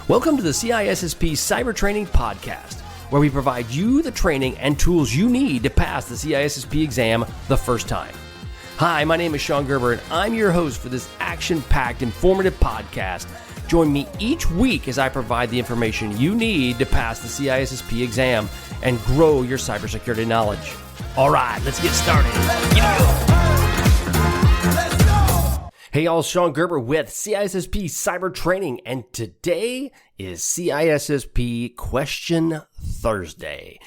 Welcome to the CISSP Cyber Training Podcast, where we provide you the training and tools you need to pass the CISSP exam the first time. Hi, my name is Sean Gerber, and I'm your host for this action-packed, informative podcast. Join me each week as I provide the information you need to pass the CISSP exam and grow your cybersecurity knowledge. All right, let's get started. Hey y'all, Sean Gerber with CISSP Cyber Training, and today is CISSP Question Thursday.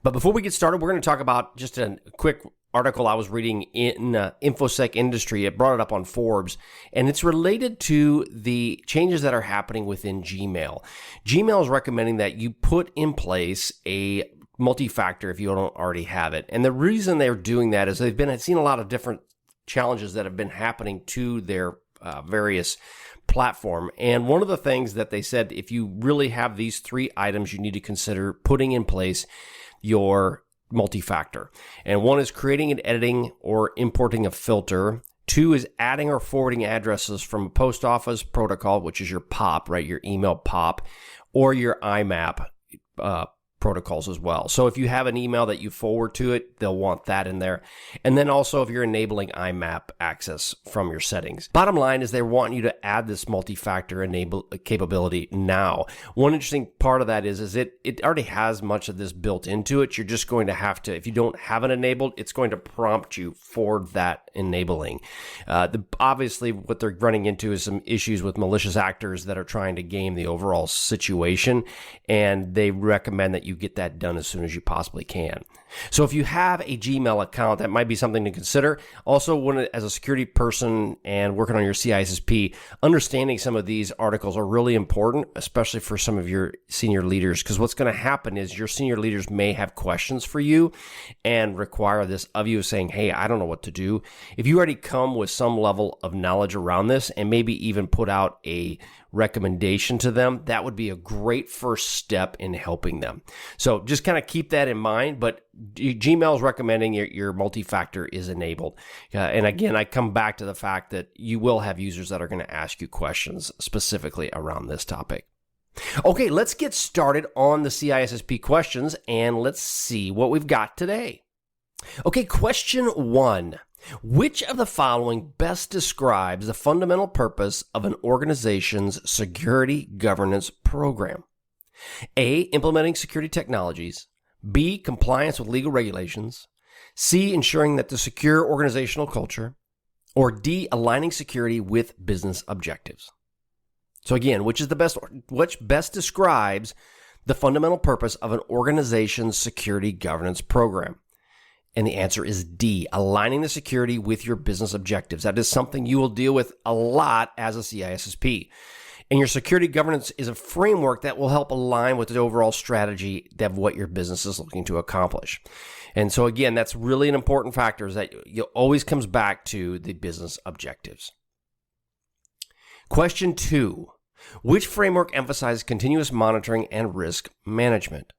But before we get started, we're going to talk about just a quick article I was reading in InfoSec Industry. It brought it up on Forbes, and it's related to the changes that are happening within Gmail. Gmail is recommending that you put in place a multi-factor if you don't already have it. And the reason they're doing that is they've seen a lot of different challenges that have been happening to their various platform. And one of the things that they said, if you really have these three items, you need to consider putting in place your multi-factor. And one is creating and editing or importing a filter. Two is adding or forwarding addresses from a post office protocol, which is your POP, right? Your email POP, or your IMAP protocols as well. So if you have an email that you forward to it, they'll want that in there. And then also if you're enabling IMAP access from your settings. Bottom line is they want you to add this multi-factor capability now. One interesting part of that is it already has much of this built into it. You're just going to have to, if you don't have it enabled, it's going to prompt you for that enabling. Obviously, what they're running into is some issues with malicious actors that are trying to game the overall situation, and they recommend that you get that done as soon as you possibly can. So if you have a Gmail account, that might be something to consider. Also, as a security person and working on your CISSP, understanding some of these articles are really important, especially for some of your senior leaders, because what's going to happen is your senior leaders may have questions for you and require this of you, saying, hey, I don't know what to do. If you already come with some level of knowledge around this and maybe even put out a recommendation to them, that would be a great first step in helping them. So just kind of keep that in mind, but Gmail is recommending your multi-factor is enabled. And again, I come back to the fact that you will have users that are going to ask you questions specifically around this topic. Okay, let's get started on the CISSP questions, and let's see what we've got today. Okay, question 1. Which of the following best describes the fundamental purpose of an organization's security governance program? A, implementing security technologies. B, compliance with legal regulations. C, ensuring that the secure organizational culture. Or D, aligning security with business objectives. So again, which best describes the fundamental purpose of an organization's security governance program? And the answer is D, aligning the security with your business objectives. That is something you will deal with a lot as a CISSP. And your security governance is a framework that will help align with the overall strategy of what your business is looking to accomplish. And so again, that's really an important factor, is that it always comes back to the business objectives. Question 2, which framework emphasizes continuous monitoring and risk management?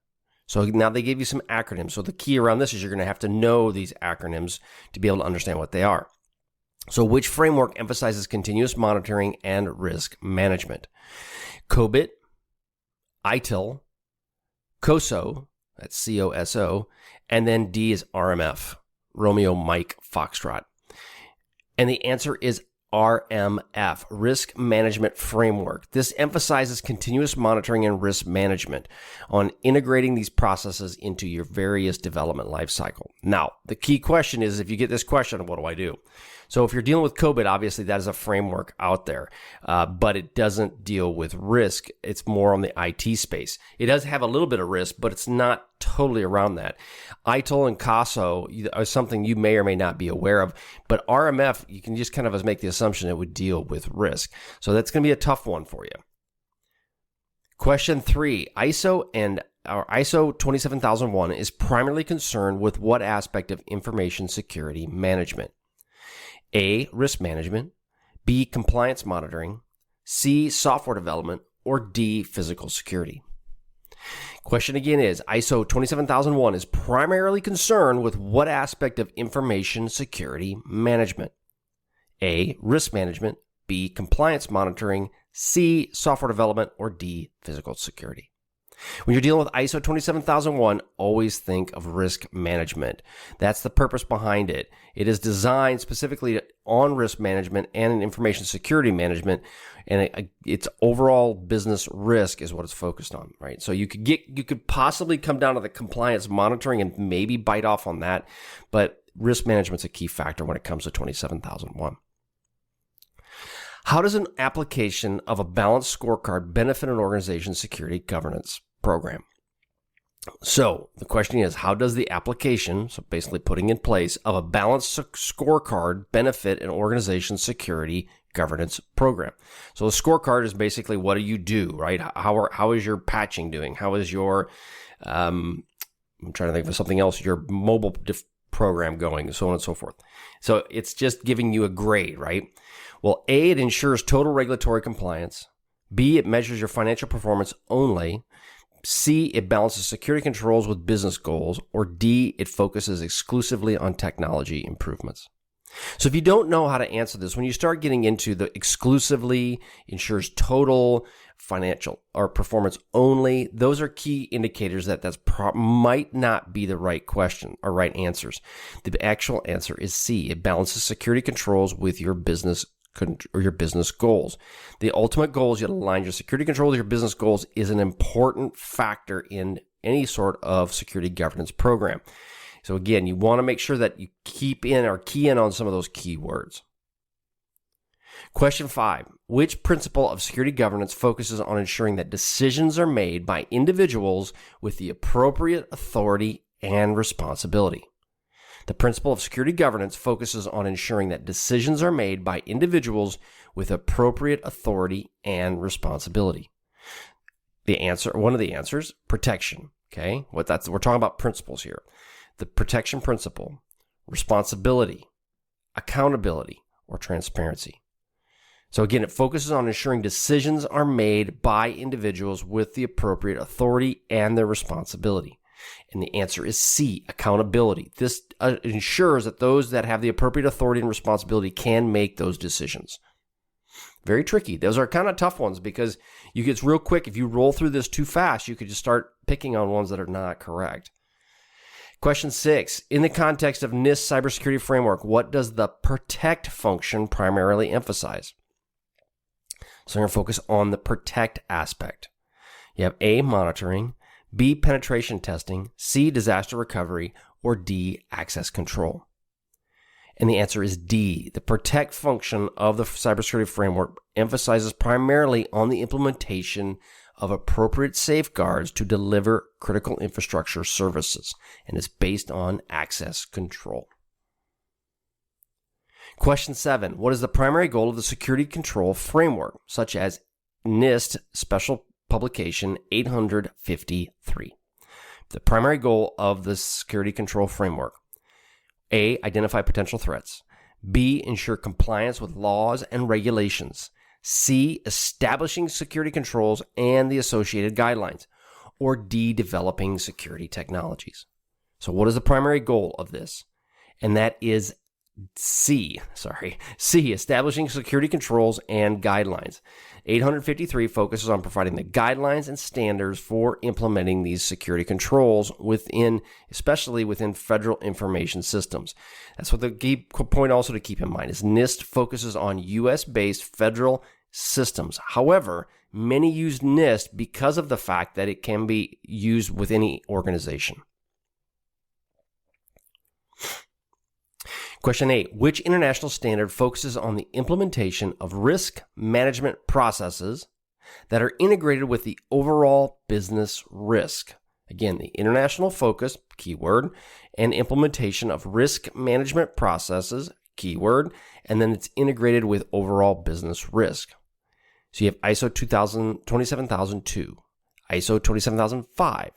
So now they gave you some acronyms. So the key around this is you're going to have to know these acronyms to be able to understand what they are. So which framework emphasizes continuous monitoring and risk management? COBIT, ITIL, COSO, that's COSO, and then D is RMF, Romeo Mike Foxtrot. And the answer is RMF, Risk Management Framework. This emphasizes continuous monitoring and risk management on integrating these processes into your various development lifecycle. Now, the key question is, if you get this question, what do I do? So if you're dealing with COVID, obviously that is a framework out there, but it doesn't deal with risk. It's more on the IT space. It does have a little bit of risk, but it's not totally around that. ITIL and COSO are something you may or may not be aware of, but RMF, you can just kind of make the assumption it would deal with risk. So that's going to be a tough one for you. Question 3, ISO 27001 is primarily concerned with what aspect of information security management? A, risk management, B, compliance monitoring, C, software development, or D, physical security. Question again is, ISO 27001 is primarily concerned with what aspect of information security management? A, risk management, B, compliance monitoring, C, software development, or D, physical security. When you're dealing with ISO 27001, always think of risk management. That's the purpose behind it. It is designed specifically on risk management and information security management, and its overall business risk is what it's focused on, right? So you could possibly come down to the compliance monitoring and maybe bite off on that, but risk management's a key factor when it comes to 27001. How does an application of a balanced scorecard benefit an organization's security governance program? So the question is, how does the application, so basically putting in place of a balanced scorecard, benefit an organization's security governance program? So the scorecard is basically, what do you do, right? How is your patching doing? How is your, I'm trying to think of something else, your mobile program going, so on and so forth. So it's just giving you a grade, right? Well, A, it ensures total regulatory compliance. B, it measures your financial performance only. C, it balances security controls with business goals. Or D, it focuses exclusively on technology improvements. So if you don't know how to answer this, when you start getting into the exclusively, ensures total financial or performance only, those are key indicators that might not be the right question or right answers. The actual answer is C. It balances security controls with your business or your business goals. The ultimate goal is you align your security controls with your business goals is an important factor in any sort of security governance program. So again, you want to make sure that you key in on some of those keywords. Question 5. Which principle of security governance focuses on ensuring that decisions are made by individuals with the appropriate authority and responsibility? The principle of security governance focuses on ensuring that decisions are made by individuals with appropriate authority and responsibility. One of the answers, protection. Okay, we're talking about principles here. The protection principle, responsibility, accountability, or transparency. So again, it focuses on ensuring decisions are made by individuals with the appropriate authority and their responsibility. And the answer is C, accountability. This ensures that those that have the appropriate authority and responsibility can make those decisions. Very tricky. Those are kind of tough ones because it's real quick. If you roll through this too fast, you could just start picking on ones that are not correct. Question 6. In the context of NIST cybersecurity framework, what does the protect function primarily emphasize? So I'm going to focus on the protect aspect. You have A, monitoring, B, penetration testing, C, disaster recovery, or D, access control. And the answer is D. The protect function of the cybersecurity framework emphasizes primarily on the implementation of appropriate safeguards to deliver critical infrastructure services, and is based on access control. Question 7. What is the primary goal of the security control framework, such as NIST Special Publication 853? The primary goal of the security control framework. A, identify potential threats. B, ensure compliance with laws and regulations. C, establishing security controls and the associated guidelines. Or D, developing security technologies. So what is the primary goal of this? And that is C, establishing security controls and guidelines. 853 focuses on providing the guidelines and standards for implementing these security controls especially within federal information systems. That's what the key point also to keep in mind is NIST focuses on U.S.-based federal systems. However, many use NIST because of the fact that it can be used with any organization. Question 8. Which international standard focuses on the implementation of risk management processes that are integrated with the overall business risk? Again, the international focus, keyword, and implementation of risk management processes, keyword, and then it's integrated with overall business risk. So you have ISO 27002, ISO 27005,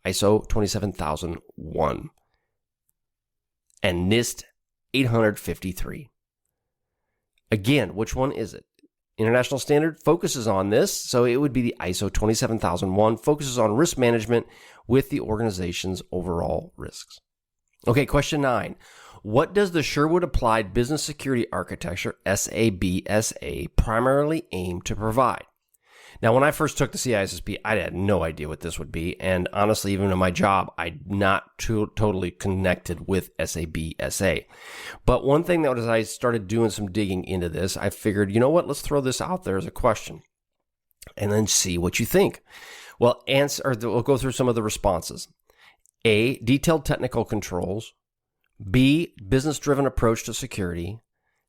ISO 27001, and NIST 853. Again, which one is it? International standard focuses on this, so it would be the ISO 27001, focuses on risk management with the organization's overall risks. Okay, question 9. What does the Sherwood Applied Business Security Architecture, SABSA, primarily aim to provide? Now, when I first took the CISSP, I had no idea what this would be. And honestly, even in my job, I'm not totally connected with SABSA. But one thing that was, I started doing some digging into this, I figured, you know what, let's throw this out there as a question and then see what you think. Well, we'll go through some of the responses. A, detailed technical controls. B, business-driven approach to security.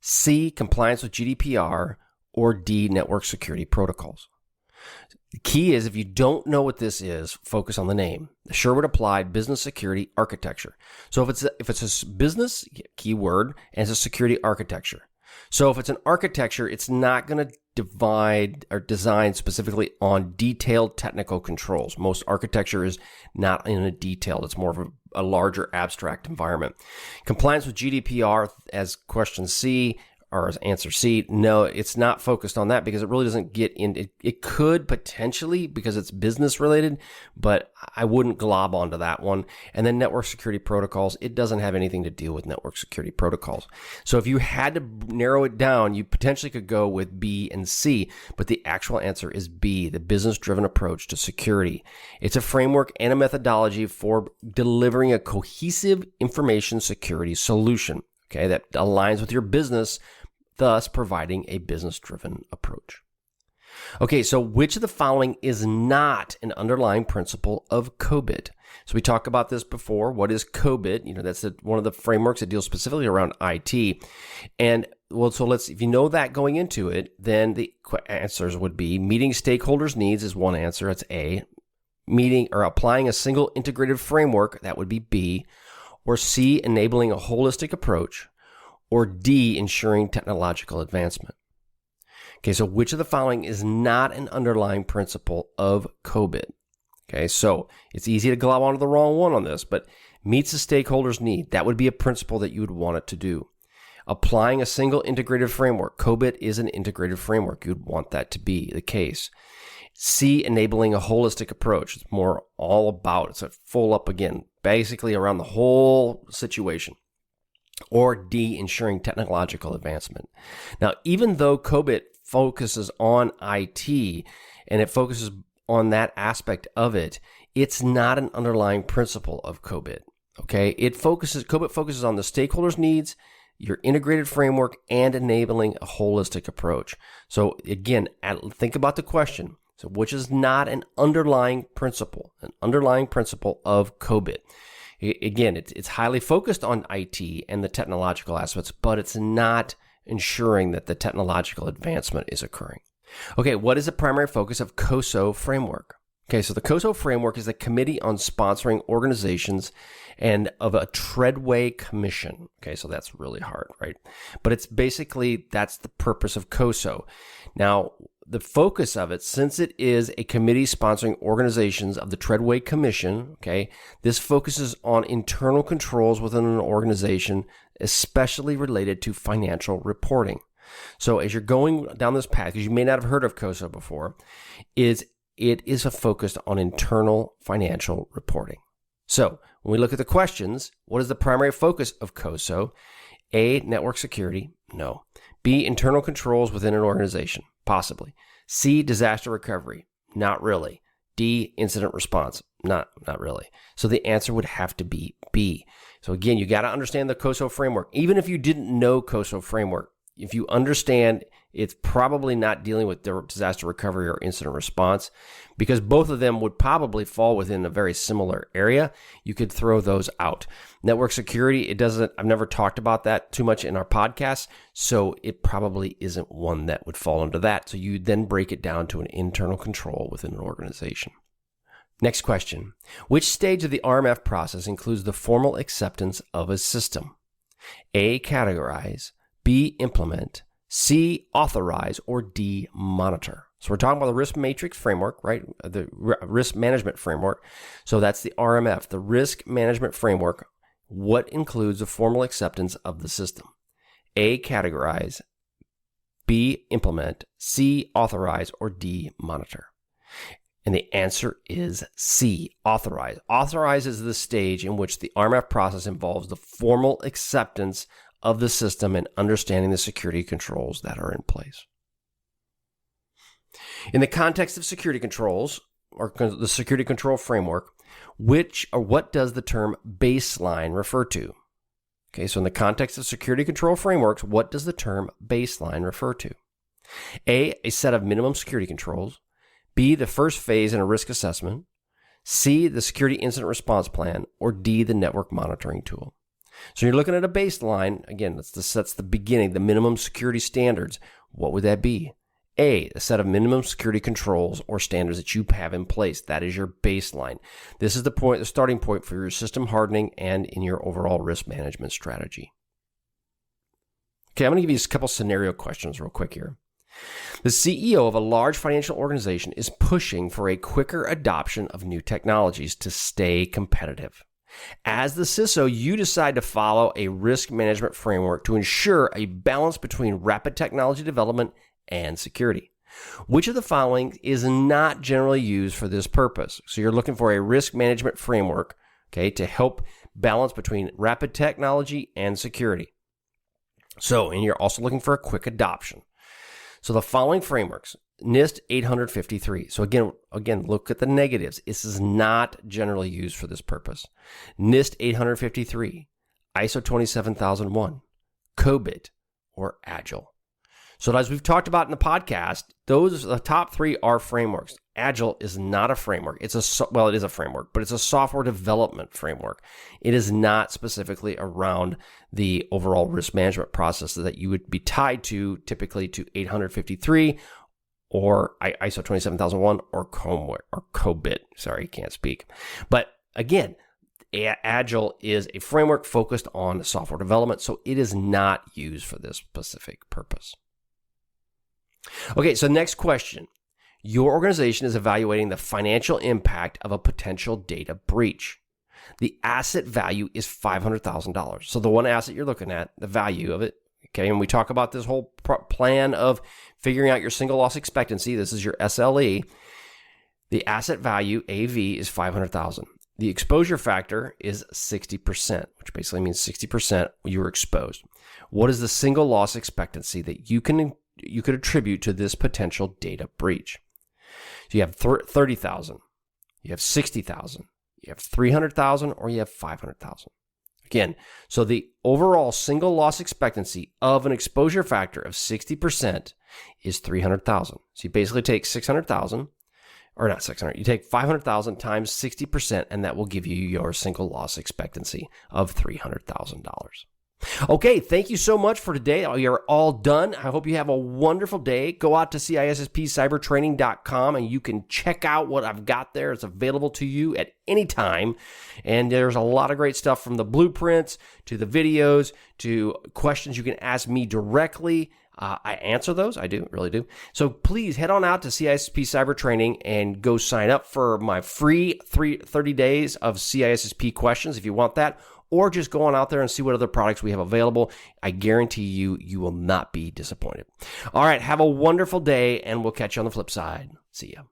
C, compliance with GDPR. Or D, network security protocols. The key is, if you don't know what this is, focus on the name. The Sherwood Applied Business Security Architecture. So if it's a business keyword and it's a security architecture. So if it's an architecture, it's not going to divide or design specifically on detailed technical controls. Most architecture is not in a detailed. It's more of a larger abstract environment. Compliance with GDPR as question C, or as answer C, no, it's not focused on that because it really doesn't get in. It could potentially because it's business related, but I wouldn't glob onto that one. And then network security protocols, it doesn't have anything to do with network security protocols. So if you had to narrow it down, you potentially could go with B and C, but the actual answer is B, the business-driven approach to security. It's a framework and a methodology for delivering a cohesive information security solution, okay, that aligns with your business, thus providing a business-driven approach. Okay, so which of the following is not an underlying principle of COBIT? So we talked about this before. What is COBIT? That's one of the frameworks that deals specifically around IT. And well, so if you know that going into it, then the answers would be meeting stakeholders' needs is one answer. That's A. Meeting or applying a single integrated framework, that would be B. Or C, enabling a holistic approach. Or D, ensuring technological advancement. Okay, so which of the following is not an underlying principle of COBIT? Okay, so it's easy to glob onto the wrong one on this, but meets the stakeholders' need. That would be a principle that you would want it to do. Applying a single integrated framework. COBIT is an integrated framework. You'd want that to be the case. C, enabling a holistic approach. It's more all about, it's a full up again, basically around the whole situation. Or D, ensuring technological advancement. Now, even though COBIT focuses on IT and it focuses on that aspect of it, it's not an underlying principle of COBIT. Okay, COBIT focuses on the stakeholders' needs, your integrated framework, and enabling a holistic approach. So again, think about the question. So which is not an underlying principle of COBIT? Again, it's highly focused on IT and the technological aspects, but it's not ensuring that the technological advancement is occurring. Okay, what is the primary focus of COSO framework? Okay, so the COSO framework is the Committee on Sponsoring Organizations and of a Treadway Commission. Okay, so that's really hard, right? But it's basically, that's the purpose of COSO. Now, the focus of it, since it is a committee sponsoring organizations of the Treadway Commission, okay, this focuses on internal controls within an organization, especially related to financial reporting. So as you're going down this path, because you may not have heard of COSO before, it is focused on internal financial reporting. So when we look at the questions, what is the primary focus of COSO? A, network security? No. B, internal controls within an organization? Possibly. C, disaster recovery? Not really. D, incident response? Not really. So the answer would have to be B. So again, you got to understand the COSO framework. Even if you didn't know COSO framework, if you understand, it's probably not dealing with disaster recovery or incident response, because both of them would probably fall within a very similar area. You could throw those out. Network security, I've never talked about that too much in our podcast, so it probably isn't one that would fall into that. So you then break it down to an internal control within an organization. Next question. Which stage of the RMF process includes the formal acceptance of a system? A, categorize. B, implement. C, authorize. Or D, monitor. So we're talking about the risk matrix framework, right? The risk management framework. So that's the RMF, the risk management framework. What includes the formal acceptance of the system? A, categorize. B, implement. C, authorize. Or D, monitor. And And the answer is C, authorize. Authorize is the stage in which the RMF process involves the formal acceptance of the system and understanding the security controls that are in place. In the context of security controls, or the security control framework, what does the term baseline refer to? Okay, so in the context of security control frameworks, what does the term baseline refer to? A set of minimum security controls. B, the first phase in a risk assessment. C, the security incident response plan. Or D, the network monitoring tool. So you're looking at a baseline. Again, that's the beginning, the minimum security standards. What would that be? A set of minimum security controls or standards that you have in place. That is your baseline. This is the starting point for your system hardening and in your overall risk management strategy. Okay, I'm going to give you a couple scenario questions real quick here. The CEO of a large financial organization is pushing for a quicker adoption of new technologies to stay competitive. As the CISO, you decide to follow a risk management framework to ensure a balance between rapid technology development and security. Which of the following is not generally used for this purpose? So you're looking for a risk management framework, okay, to help balance between rapid technology and security. And you're also looking for a quick adoption. So the following frameworks, NIST 853. So again, look at the negatives. This is not generally used for this purpose. NIST 853, ISO 27001, COVID, or Agile. So as we've talked about in the podcast, the top three are frameworks. Agile is not a framework. It is a framework, but it's a software development framework. It is not specifically around the overall risk management process that you would be tied to, typically to 853 or ISO 27001 or COBIT. Sorry, can't speak. But again, Agile is a framework focused on software development, so it is not used for this specific purpose. Okay, so next question. Your organization is evaluating the financial impact of a potential data breach. The asset value is $500,000. So the one asset you're looking at, the value of it, okay, and we talk about this whole plan of figuring out your single loss expectancy. This is your SLE. The asset value, AV, is $500,000. The exposure factor is 60%, which basically means 60% you were exposed. What is the single loss expectancy that you could attribute to this potential data breach? So you have 30,000, you have 60,000, you have 300,000, or you have 500,000. Again, so the overall single loss expectancy of an exposure factor of 60% is 300,000. So you basically take 600,000, or not 600, you take 500,000 times 60%, and that will give you your single loss expectancy of $300,000. Okay, thank you so much for today. You're all done. I hope you have a wonderful day. Go out to CISSPcybertraining.com and you can check out what I've got there. It's available to you at any time. And there's a lot of great stuff from the blueprints to the videos to questions you can ask me directly. I answer those. I do, really do. So please head on out to CISSP Cyber Training and go sign up for my free 30 days of CISSP questions if you want that. Or just go on out there and see what other products we have available. I guarantee you will not be disappointed. All right, have a wonderful day, and we'll catch you on the flip side. See ya.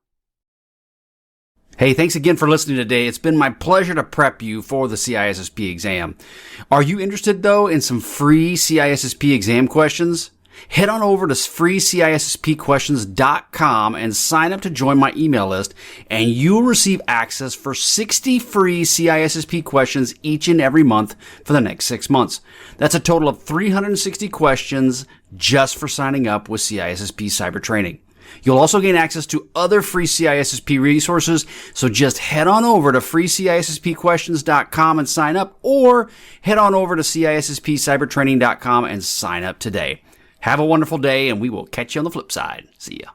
Hey, thanks again for listening today. It's been my pleasure to prep you for the CISSP exam. Are you interested, though, in some free CISSP exam questions? Head on over to freecisspquestions.com and sign up to join my email list, and you'll receive access for 60 free CISSP questions each and every month for the next 6 months. That's a total of 360 questions just for signing up with CISSP Cyber Training. You'll also gain access to other free CISSP resources, so just head on over to freecisspquestions.com and sign up, or head on over to CISSPcybertraining.com and sign up today. Have a wonderful day, and we will catch you on the flip side. See ya.